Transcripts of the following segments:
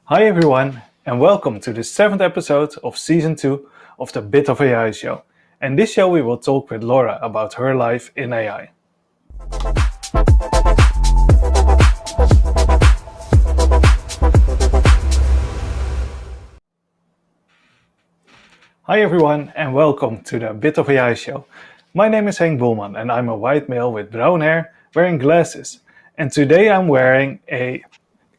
Hi everyone, and welcome to the 7th episode of Season 2 of the Bit of AI show. And this show we will talk with Laura about her life in AI. Hi everyone, and welcome to the Bit of AI show. My name is Henk Boelman, and I'm a white male with brown hair wearing glasses. And today I'm wearing a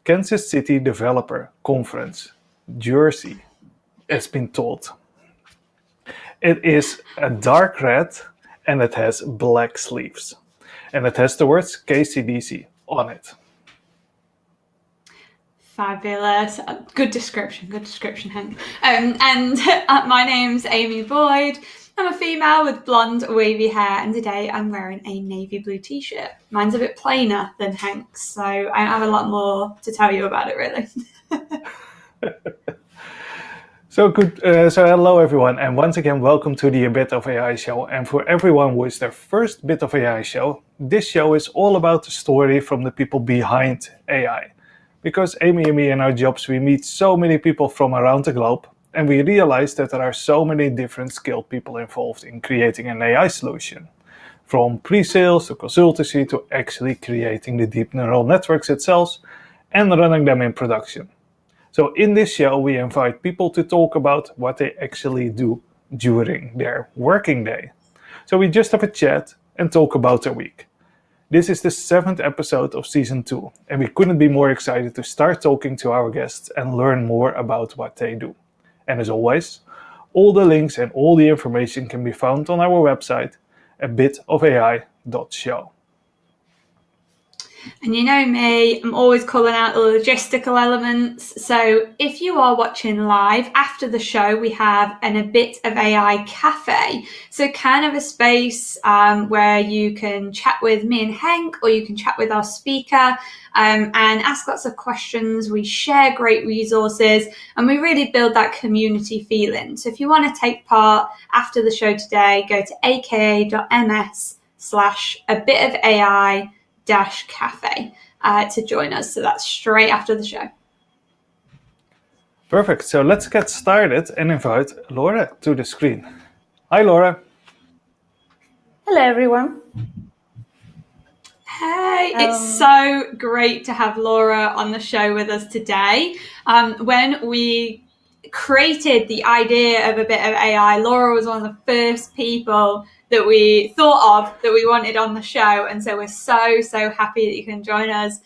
Kansas City Developer Conference jersey, it's been told. It is a dark red and it has black sleeves. And it has the words KCDC on it. Fabulous. Good description, Hank. My name's Amy Boyd. I'm a female with blonde, wavy hair, and today I'm wearing a navy blue t-shirt. Mine's a bit plainer than Hank's, so I have a lot more to tell you about it, really. So hello everyone, and once again welcome to the Bit of AI show. And for everyone who is their first Bit of AI show, this show is all about the story from the people behind AI. Because Amy and me in our jobs, we meet so many people from around the globe, and we realize that there are so many different skilled people involved in creating an AI solution. From pre-sales to consultancy to actually creating the deep neural networks itself and running them in production. So in this show, we invite people to talk about what they actually do during their working day. So we just have a chat and talk about their week. This is the 7th episode of Season 2, and we couldn't be more excited to start talking to our guests and learn more about what they do. And as always, all the links and all the information can be found on our website at bitofai.show. And you know me, I'm always calling out the logistical elements. So if you are watching live, after the show, we have a Bit of AI cafe. So kind of a space where you can chat with me and Henk, or you can chat with our speaker and ask lots of questions. We share great resources and we really build that community feeling. So if you want to take part after the show today, go to aka.ms/a-bit-of-AI cafe to join us. So that's straight after the show. Perfect. So let's get started and invite Laura to the screen. Hi, Laura. Hello, everyone. Hey, it's so great to have Laura on the show with us today. When we created the idea of a Bit of AI, Laura was one of the first people that we thought of that we wanted on the show, and so we're so happy that you can join us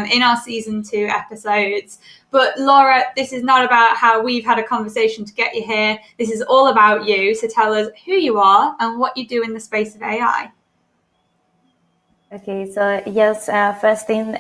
in our Season 2 episodes. But Laura, this is not about how we've had a conversation to get you here. This is all about you, so tell us who you are and what you do in the space of AI. Okay, so yes, first thing,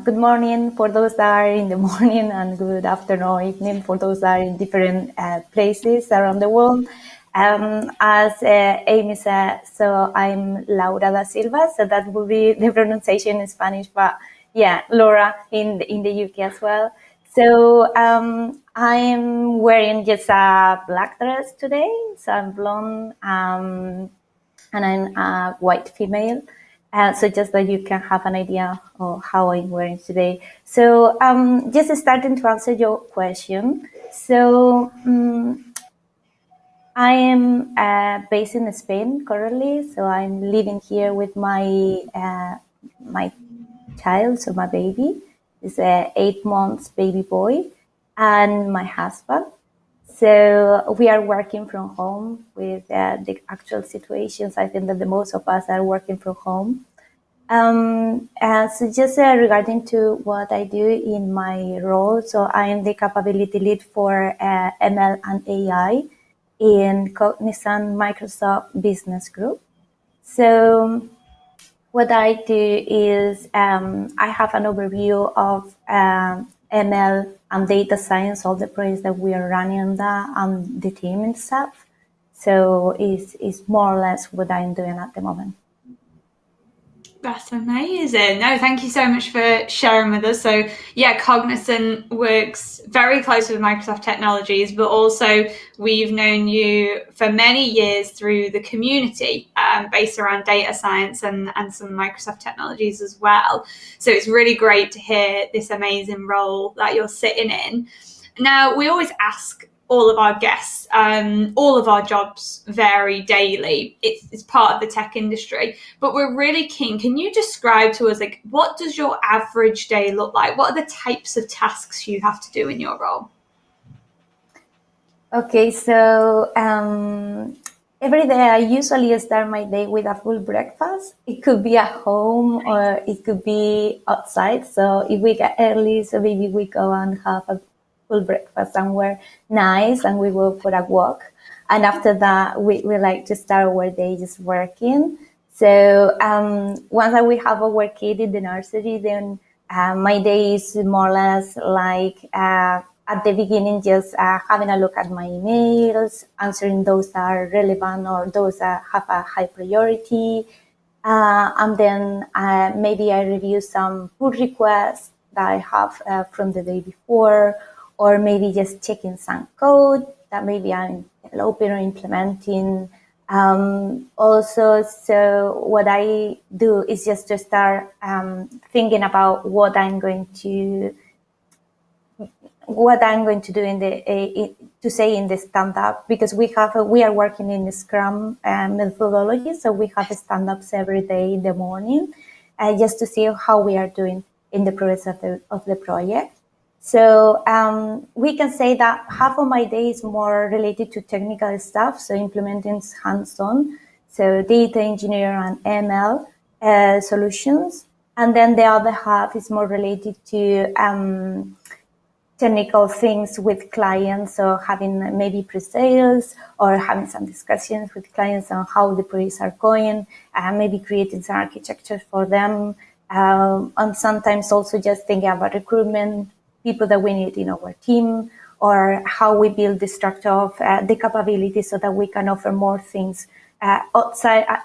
good morning for those that are in the morning, and good afternoon or evening for those that are in different places around the world. As Amy said, so I'm Laura da Silva, so that will be the pronunciation in Spanish, but yeah, Laura in the UK as well. So I'm wearing just a black dress today, so I'm blonde and I'm a white female. So just that you can have an idea of how I'm wearing today. So just starting to answer your question. So I am based in Spain currently. So I'm living here with my my child, so my baby is a 8 months baby boy, and my husband. So we are working from home with the actual situations. I think that the most of us are working from home. So just regarding to what I do in my role, so I am the capability lead for ML and AI in Cognizant Microsoft Business Group. So what I do is I have an overview of ML and data science, all the projects that we are running on that, and the team itself. So it's more or less what I'm doing at the moment. That's amazing. No, thank you so much for sharing with us. So, yeah, Cognizant works very closely with Microsoft Technologies, but also we've known you for many years through the community based around data science and some Microsoft Technologies as well. So it's really great to hear this amazing role that you're sitting in. Now, we always ask all of our guests, all of our jobs vary daily. It's part of the tech industry, but we're really keen. Can you describe to us, like, what does your average day look like? What are the types of tasks you have to do in your role? Okay, so every day I usually start my day with a full breakfast. It could be at home or it could be outside. So if we get early, so maybe we go and have a full breakfast somewhere nice and we go for a walk. And after that, we like to start our day just working. So once that we have our kid in the nursery, then my day is more or less like at the beginning, just having a look at my emails, answering those that are relevant or those that have a high priority. And then maybe I review some pull requests that I have from the day before, or maybe just checking some code that maybe I'm developing or implementing. Also, so what I do is just to start thinking about what I'm going to do in the to say in the stand-up, because we are working in the Scrum methodology, so we have stand-ups every day in the morning, just to see how we are doing in the progress of the project. So we can say that half of my day is more related to technical stuff, so implementing hands-on, so data engineer and ML solutions, and then the other half is more related to technical things with clients, so having maybe pre-sales or having some discussions with clients on how the projects are going, maybe creating some architecture for them, and sometimes also just thinking about recruitment, people that we need in our team, or how we build the structure of the capabilities so that we can offer more things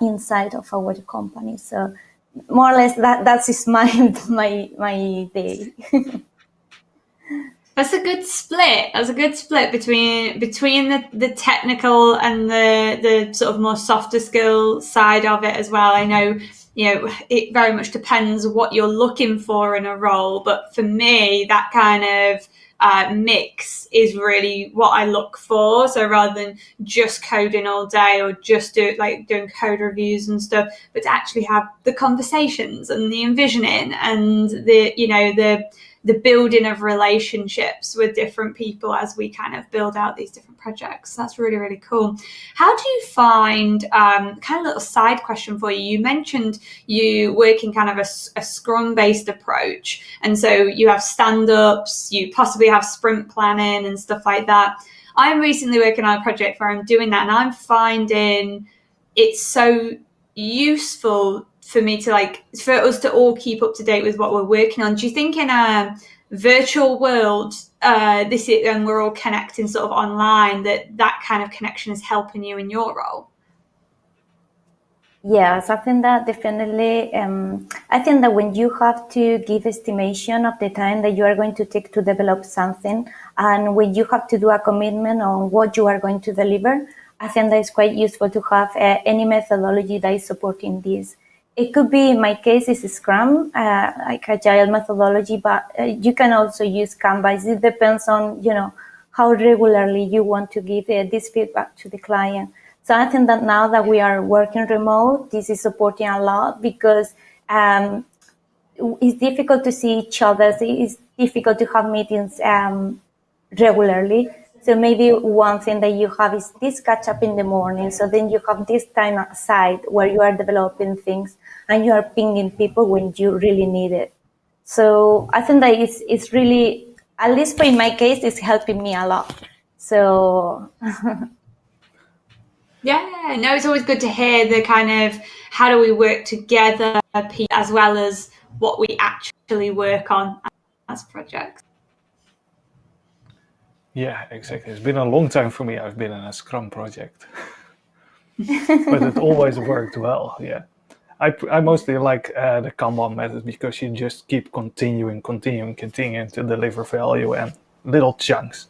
inside of our company. So more or less that is my day. That's a good split. That's a good split between the technical and the sort of more softer skill side of it as well. I know, it very much depends what you're looking for in a role, but for me, that kind of mix is really what I look for. So rather than just coding all day or just doing code reviews and stuff, but to actually have the conversations and the envisioning and the building of relationships with different people as we kind of build out these different projects. That's really, really cool. How do you find, kind of a little side question for you, you mentioned you work in kind of a Scrum-based approach, and so you have stand-ups, you possibly have sprint planning and stuff like that. I'm recently working on a project where I'm doing that, and I'm finding it's so useful for me to for us to all keep up to date with what we're working on. Do you think in a virtual world, and we're all connecting sort of online, that kind of connection is helping you in your role? Yes, I think that definitely. I think that when you have to give estimation of the time that you are going to take to develop something, and when you have to do a commitment on what you are going to deliver, I think that it's quite useful to have any methodology that is supporting this. It could be, in my case, is Scrum, like Agile methodology, but you can also use Canvas. It depends on, how regularly you want to give this feedback to the client. So I think that now that we are working remote, this is supporting a lot, because it's difficult to see each other. It's difficult to have meetings regularly. So maybe one thing that you have is this catch up in the morning. So then you have this time aside where you are developing things and you are pinging people when you really need it. So I think that it's really, at least in my case, it's helping me a lot. So yeah, no, it's always good to hear the kind of how do we work together as well as what we actually work on as projects. Yeah, exactly. It's been a long time for me. I've been in a Scrum project, but it always worked well. Yeah. I mostly like the Kanban method because you just keep continuing to deliver value and little chunks.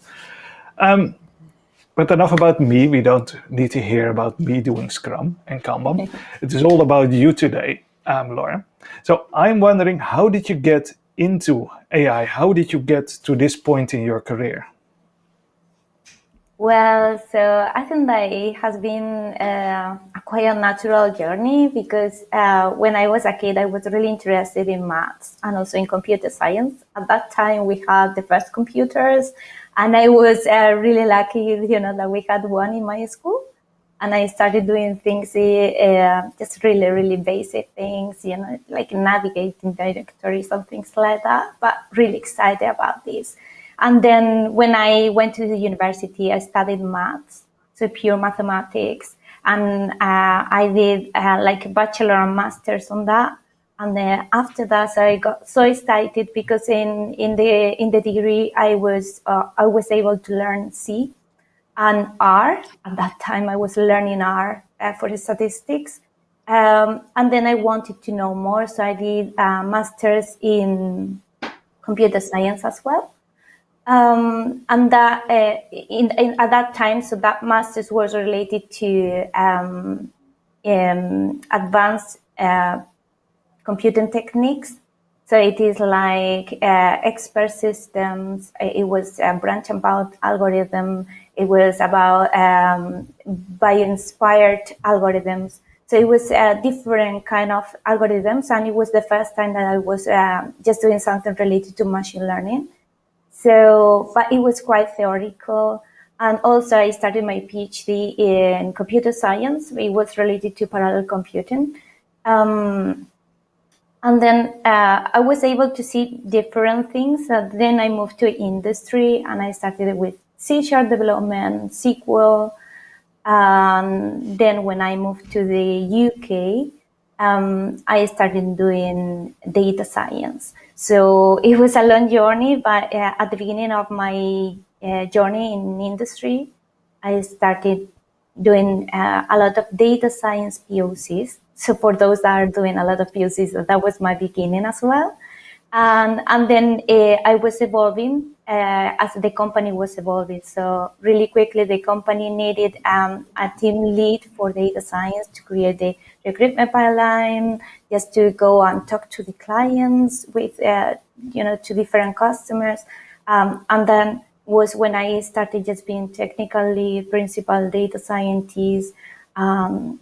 But enough about me. We don't need to hear about me doing Scrum and Kanban. It is all about you today, Laura. So I'm wondering, how did you get into AI? How did you get to this point in your career? Well, so I think that it has been a quite a natural journey because when I was a kid, I was really interested in maths and also in computer science. At that time, we had the first computers, and I was really lucky, that we had one in my school. And I started doing things, just really, really basic things, like navigating directories and things like that, but really excited about this. And then when I went to the university, I studied maths, so pure mathematics. And I did like a bachelor and master's on that. And then after that, so I got so excited because in the degree, I was able to learn C and R. At that time, I was learning R for statistics. And then I wanted to know more, so I did a master's in computer science as well. And that at that time, so that master's was related to advanced computing techniques. So it is like expert systems. It was a branch about algorithm. It was about bio-inspired algorithms. So it was a different kind of algorithms, and it was the first time that I was just doing something related to machine learning. So, but it was quite theoretical. And also I started my PhD in computer science. It was related to parallel computing. And then I was able to see different things. Then I moved to industry and I started with C# development, SQL. Then when I moved to the UK, I started doing data science. So it was a long journey, but at the beginning of my journey in industry, I started doing a lot of data science POCs. So for those that are doing a lot of POCs, that was my beginning as well. And then I was evolving as the company was evolving. So really quickly, the company needed a team lead for data science to create the recruitment pipeline, just to go and talk to the clients with, to different customers. And then was when I started just being technically principal data scientist.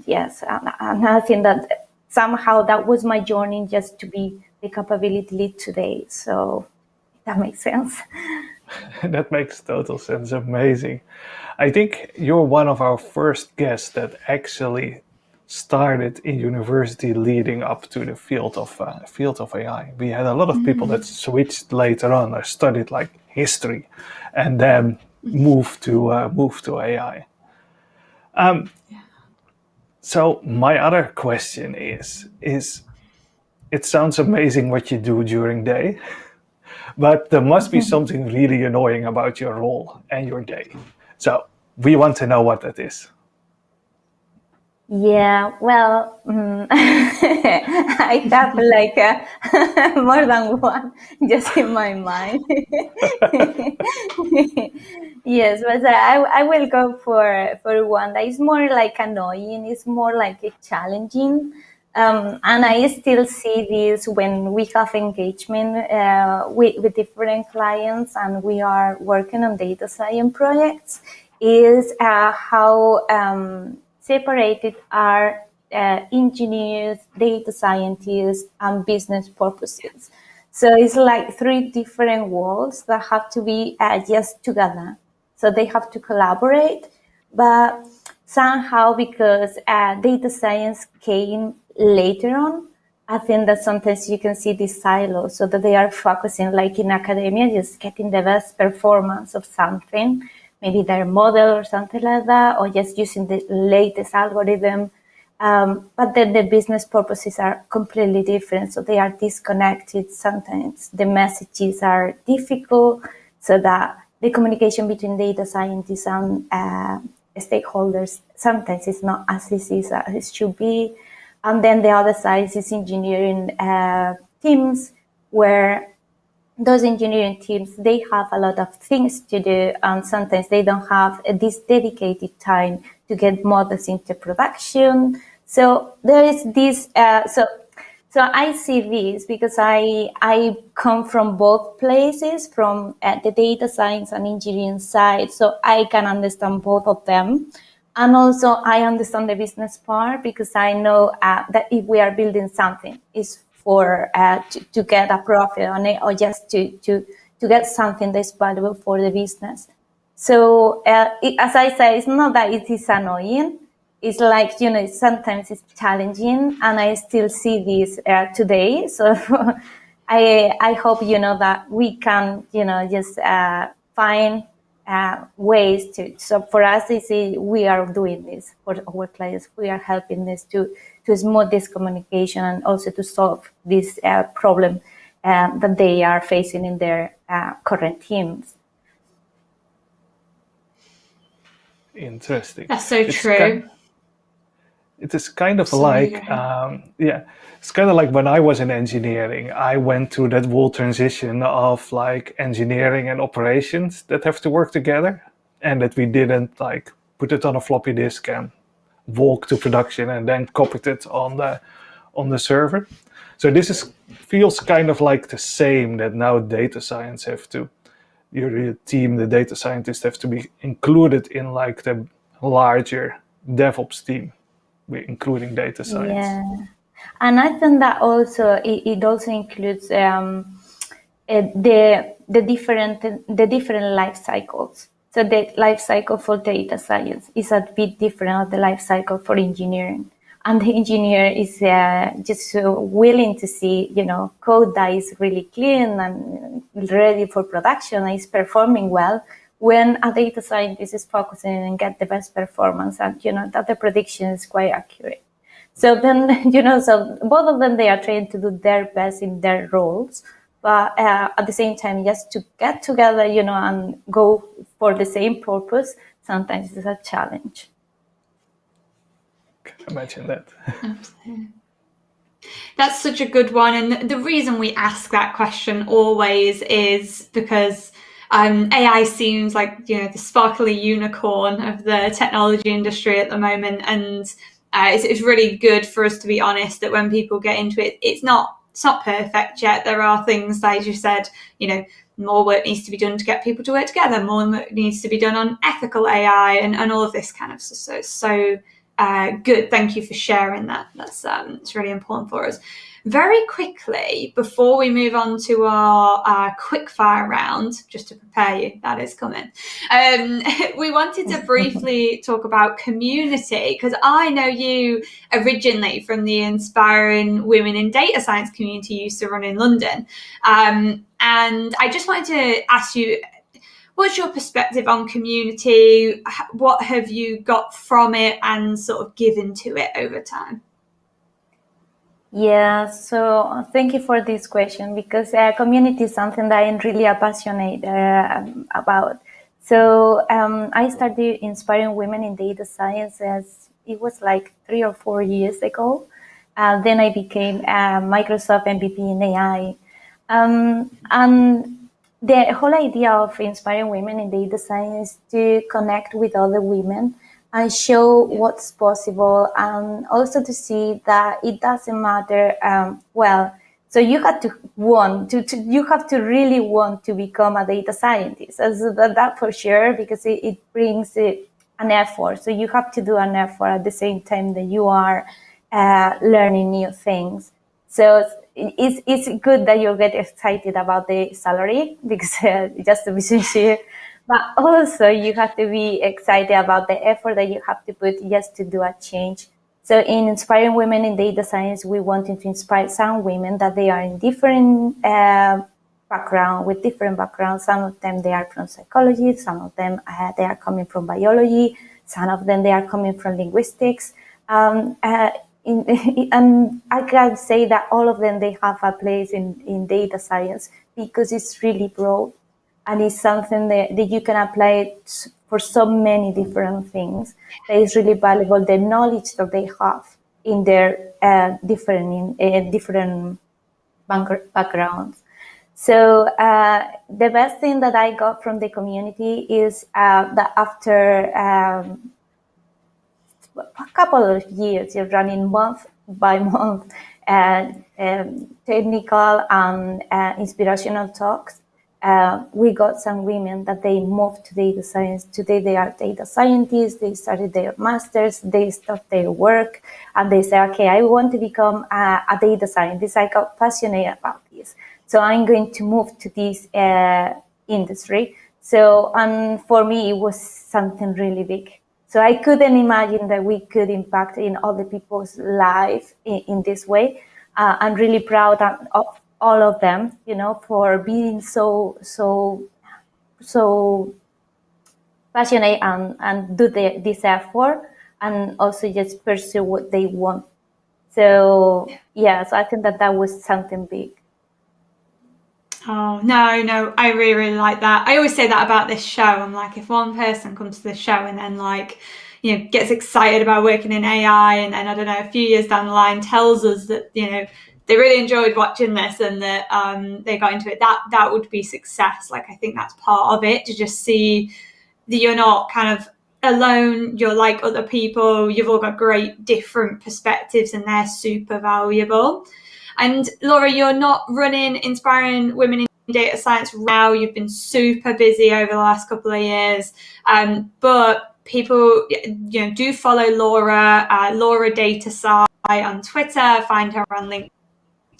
Yes, and I think that somehow that was my journey just to be the capability lead today. So that makes sense. That makes total sense. Amazing. I think you're one of our first guests that actually started in university leading up to the field of AI. We had a lot of people that switched later on or studied like history and then moved to AI. So my other question is it sounds amazing what you do during day, but there must be something really annoying about your role and your day. So we want to know what that is. Yeah, well, I have like more than one just in my mind. Yes, but I will go for one that is more like annoying. It's more like challenging. And I still see this when we have engagement with different clients and we are working on data science projects, is how separated are engineers, data scientists, and business purposes. So it's like three different worlds that have to be just together. So they have to collaborate, but somehow because data science came later on, I think that sometimes you can see this silo, so that they are focusing, like in academia, just getting the best performance of something, maybe their model or something like that, or just using the latest algorithm. But then the business purposes are completely different, so they are disconnected. Sometimes the messages are difficult, so that the communication between data scientists and stakeholders sometimes is not as easy as it should be. And then the other side is engineering teams, where those engineering teams, they have a lot of things to do, and sometimes they don't have this dedicated time to get models into production. So there is this, so I see this because I come from both places, from the data science and engineering side, so I can understand both of them. And also I understand the business part, because I know that if we are building something, it's for to get a profit on it, or just to get something that's valuable for the business. So as I say, it's not that it is annoying. It's like, sometimes it's challenging, and I still see this today. So I hope, that we can, just find ways to. So for us, we are doing this for our clients. We are helping this to smooth this communication, and also to solve this problem that they are facing in their current teams. Interesting. That's so true. It is kind of Sorry, like, it's kind of like when I was in engineering, I went through that whole transition of like engineering and operations that have to work together, and that we didn't like put it on a floppy disk and walk to production and then copied it on the server. So this feels kind of like the same, that now data science have to, your team, the data scientists have to be included in like the larger DevOps team, including data science. Yeah, and I think that also it also includes the different life cycles. So the life cycle for data science is a bit different of the life cycle for engineering. And the engineer is just willing to see, code that is really clean and ready for production and is performing well, when a data scientist is focusing and get the best performance, and that the prediction is quite accurate. So then, so both of them, they are trying to do their best in their roles, but at the same time, just to get together, and go for the same purpose, sometimes it's a challenge. Imagine that. That's such a good one. And the reason we ask that question always is because AI seems like, the sparkly unicorn of the technology industry at the moment. And it's really good for us to be honest that when people get into it, it's not perfect yet. There are things, as you said, more work needs to be done to get people to work together. More work needs to be done on ethical AI and all of this kind of stuff. So good. Thank you for sharing that. That's it's really important for us. Very quickly, before we move on to our quick fire round, just to prepare you, that is coming. We wanted to briefly talk about community, because I know you originally from the Inspiring Women in Data Science community you used to run in London. And I just wanted to ask you, what's your perspective on community? What have you got from it and sort of given to it over time? Yeah, so thank you for this question, because community is something that I'm really passionate about. So I started Inspiring Women in Data Science as it was like 3 or 4 years ago. Then I became Microsoft MVP in AI. And the whole idea of Inspiring Women in Data Science is to connect with other women and show what's possible, and also to see that it doesn't matter. So you have to you have to really want to become a data scientist. So that for sure, because it brings an effort. So you have to do an effort at the same time that you are learning new things. So it's good that you get excited about the salary, because just to be sincere. But also you have to be excited about the effort that you have to put just to do a change. So in Inspiring Women in Data Science, we wanted to inspire some women that they are in different with different backgrounds. Some of them, they are from psychology. Some of them, they are coming from biology. Some of them, they are coming from linguistics. And I can say that all of them, they have a place in data science, because it's really broad. And it's something that you can apply for so many different things. That is really valuable, the knowledge that they have in their different backgrounds. So the best thing that I got from the community is that after a couple of years, you're running month by month technical and inspirational talks. We got some women that they moved to data science. Today they are data scientists. They started their masters. They start their work, and they say, "Okay, I want to become a data scientist. I got passionate about this, so I'm going to move to this industry." So, and for me, it was something really big. So I couldn't imagine that we could impact in other people's life in this way. I'm really proud of all of them, for being so passionate and do this effort, and also just pursue what they want. So so I think that was something big. Oh, no, I really, really like that. I always say that about this show. I'm like, if one person comes to the show and then gets excited about working in AI, and then, I don't know, a few years down the line tells us that, they really enjoyed watching this and that they got into it, that would be success. Like, I think that's part of it, to just see that you're not kind of alone, you're like other people, you've all got great different perspectives, and they're super valuable. And Laura, you're not running Inspiring Women in Data Science now. You've been super busy over the last couple of years. But people, do follow Laura, Laura Data Sci on Twitter, find her on LinkedIn.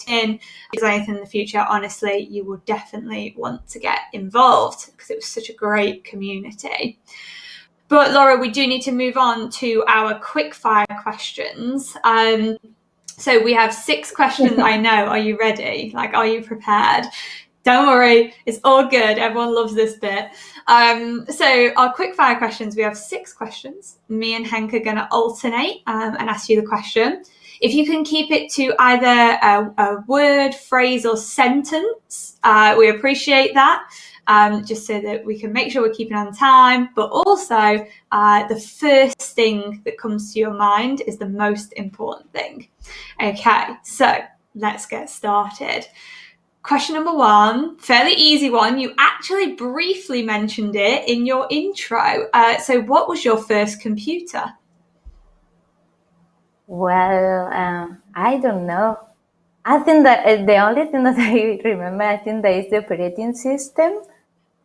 If there's anything in the future, honestly, you will definitely want to get involved, because it was such a great community. But Laura, we do need to move on to our quickfire questions. So we have 6 questions. I know. Are you ready? Are you prepared? Don't worry. It's all good. Everyone loves this bit. So our quickfire questions, we have 6 questions. Me and Henk are going to alternate and ask you the question. If you can keep it to either a word, phrase, or sentence, we appreciate that. Just so that we can make sure we're keeping on time, but also the first thing that comes to your mind is the most important thing. Okay, so let's get started. Question number 1, fairly easy one. You actually briefly mentioned it in your intro. So what was your first computer? Well, I don't know. I think that the only thing that I remember, I think that is the operating system.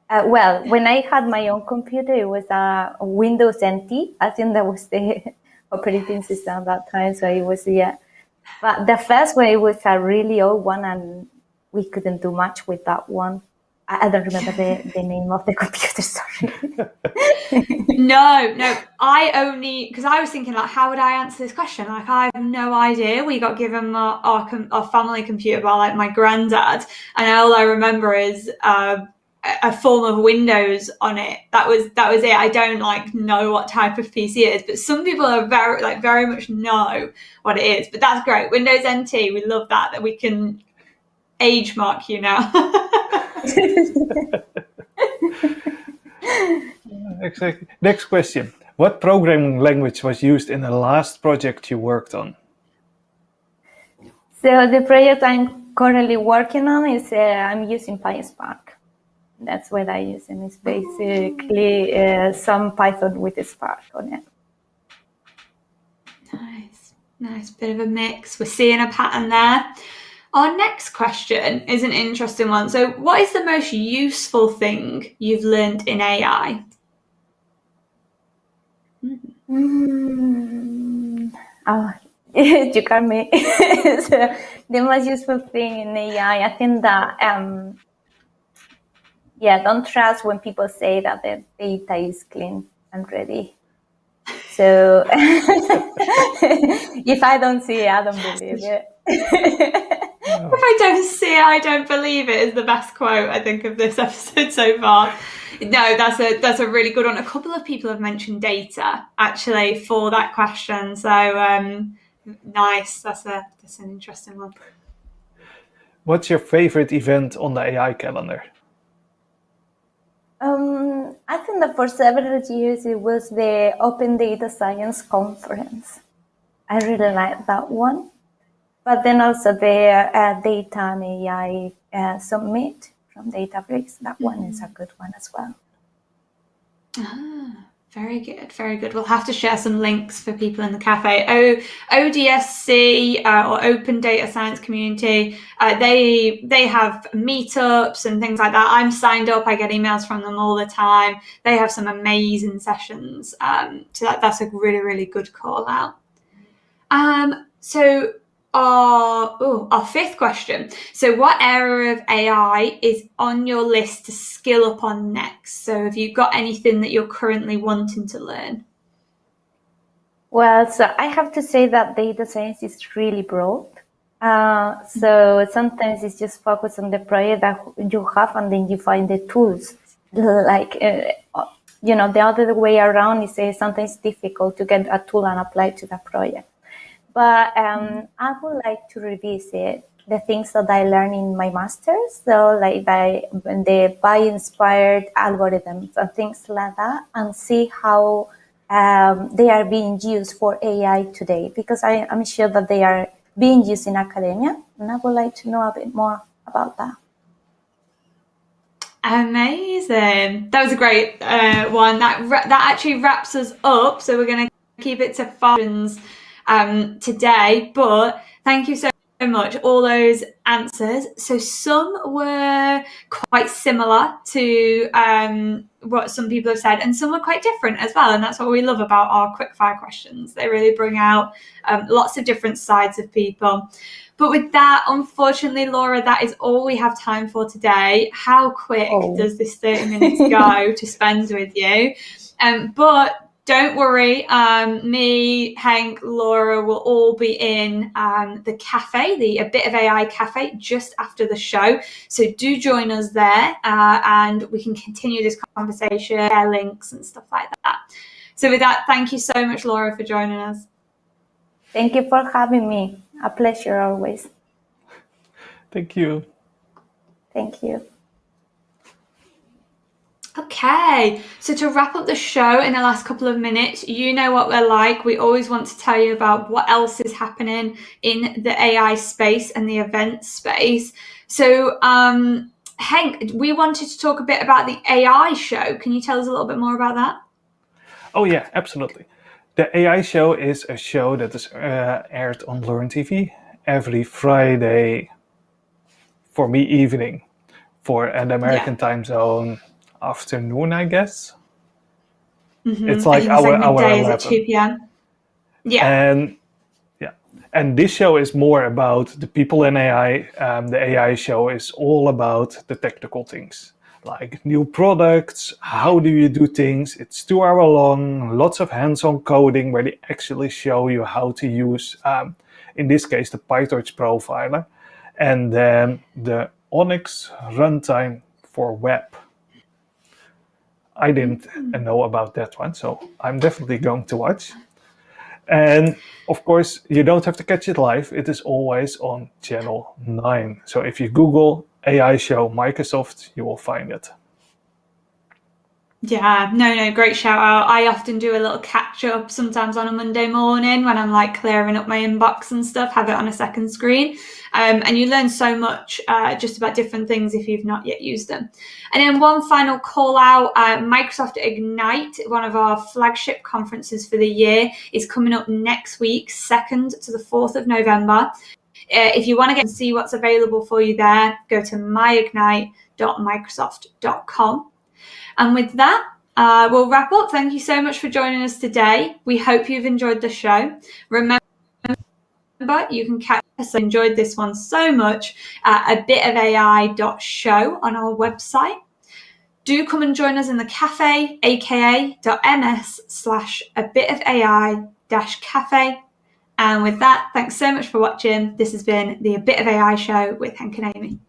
Well, when I had my own computer, it was a Windows NT. I think that was the operating system at that time. So it was, But the first one, it was a really old one, and we couldn't do much with that one. I don't remember the name of the computer, sorry. No, because I was thinking, how would I answer this question? I have no idea. We got given our family computer by my granddad, and all I remember is a form of Windows on it. That was it. I don't know what type of PC it is, but some people are very much know what it is. But that's great. Windows NT, we love that we can age mark you now. Exactly. Next question. What programming language was used in the last project you worked on? So the project I'm currently working on is I'm using PySpark. That's what I use, and it's basically some Python with a Spark on it. Nice, bit of a mix. We're seeing a pattern there. Our next question is an interesting one. So what is the most useful thing you've learned in AI? Oh, you got me. So the most useful thing in AI, I think that, don't trust when people say that the data is clean and ready. So if I don't see it, I don't believe it. If I don't see it, I don't believe it is the best quote, I think, of this episode so far. No, that's a really good one. A couple of people have mentioned data actually for that question. So nice. That's an interesting one. What's your favorite event on the AI calendar? I think that for several years it was the Open Data Science Conference. I really like that one. But then also the data and AI summit from Databricks, that one is a good one as well. Very good, very good. We'll have to share some links for people in the cafe. ODSC or Open Data Science Community, they have meetups and things like that. I'm signed up. I get emails from them all the time. They have some amazing sessions. So that's a really, really good call out. So our fifth question. So what area of AI is on your list to skill up on next? So have you got anything that you're currently wanting to learn? Well, so I have to say that data science is really broad. So sometimes it's just focus on the project that you have, and then you find the tools. Like, the other way around is sometimes difficult to get a tool and apply to the project. But I would like to revisit the things that I learned in my master's, so like the by-inspired algorithms and things like that, and see how they are being used for AI today, because I'm sure that they are being used in academia, and I would like to know a bit more about that. Amazing. That was a great one. That actually wraps us up. So we're going to keep it to functions today, but thank you so much. All those answers. So some were quite similar to what some people have said, and some were quite different as well. And that's what we love about our quickfire questions. They really bring out lots of different sides of people. But with that, unfortunately, Laura, that is all we have time for today. How quick does this 30 minutes go to spend with you? But don't worry, me, Henk, Laura will all be in the cafe, the A Bit of AI cafe, just after the show. So do join us there and we can continue this conversation, share links and stuff like that. So with that, thank you so much, Laura, for joining us. Thank you for having me. A pleasure always. Thank you. Thank you. Okay, so to wrap up the show in the last couple of minutes, you know what we're like. We always want to tell you about what else is happening in the AI space and the event space. So, Henk, we wanted to talk a bit about the AI show. Can you tell us a little bit more about that? Oh yeah, absolutely. The AI show is a show that is aired on Learn TV every Friday for me evening for an American time zone afternoon, I guess. It's like our 11. At 2 p.m. Yeah. And this show is more about the people in AI. The AI show is all about the technical things, like new products, how do you do things. It's 2 hours long, lots of hands-on coding where they actually show you how to use, in this case, the PyTorch profiler, and then the Onyx runtime for web. I didn't know about that one, so I'm definitely going to watch. And of course, you don't have to catch it live. It is always on channel 9. So if you Google AI show Microsoft, you will find it. Yeah, no, great shout out. I often do a little catch up sometimes on a Monday morning when I'm like clearing up my inbox and stuff, have it on a second screen. And you learn so much just about different things if you've not yet used them. And then one final call out, Microsoft Ignite, one of our flagship conferences for the year, is coming up next week, 2nd to the 4th of November. If you want to get and see what's available for you there, go to myignite.microsoft.com. And with that, we'll wrap up. Thank you so much for joining us today. We hope you've enjoyed the show. Remember, you can catch us. I enjoyed this one so much at abitofai.show on our website. Do come and join us in the cafe, aka.ms/abitofai-cafe. And with that, thanks so much for watching. This has been the A Bit of AI show with Henk and Amy.